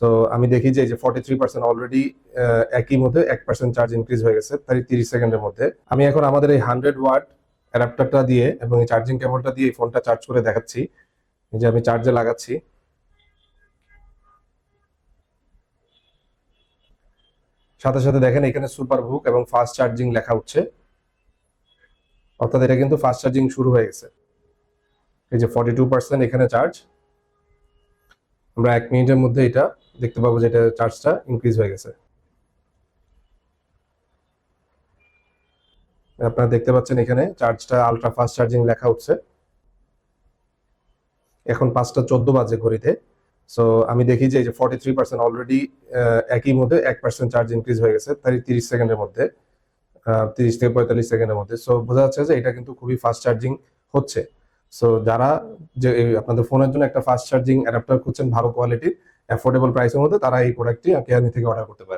তো আমি দেখি যে 43% অলরেডি একই মধ্যে 1% চার্জ ইনক্রিজ হয়ে গেছে তাই 30 সেকেন্ডের মধ্যে। আমি এখন আমাদের এই 100 ওয়াট অ্যাডাপ্টারটা দিয়ে এবং এই চার্জিং কেবলটা দিয়ে ফোনটা চার্জ করে দেখাচ্ছি যে আমি চার্জে লাগাচ্ছি। সাথে সাথে দেখেন এখানে সুপার বুক এবং ফাস্ট চার্জিং লেখা হচ্ছে, অর্থাৎ এটা কিন্তু ফাস্ট চার্জিং শুরু হয়ে গেছে। এই যে 42% এখানে চার্জ, আমরা 1 মিনিটের মধ্যে এটা দেখতে পাবো যে এটা চার্জটা ইনক্রিজ হয়ে গেছে। আপনারা দেখতে পাচ্ছেন এখানে চার্জটা আলট্রা ফাস্ট চার্জিং লেখা হচ্ছে। এখন 5টা 14 বাজে ঘড়িতে। সো আমি দেখি যে 43% অলরেডি একই মধ্যে 1% চার্জ ইনক্রিজ হয়ে গেছে তাই 30 সেকেন্ডের মধ্যে, 30 থেকে 45 সেকেন্ডের মধ্যে। সো বোঝা যাচ্ছে যে এটা কিন্তু খুবই ফাস্ট চার্জিং হচ্ছে। সো যারা যে আপনাদের ফোনের জন্য একটা ফাস্ট চার্জিং অ্যাডাপ্টার খুঁজছেন ভালো কোয়ালিটির অ্যাফোর্ডেবল প্রাইসের মধ্যে, তারা এই প্রোডাক্টটি কেয়ারমি থেকে অর্ডার করতে পারেন।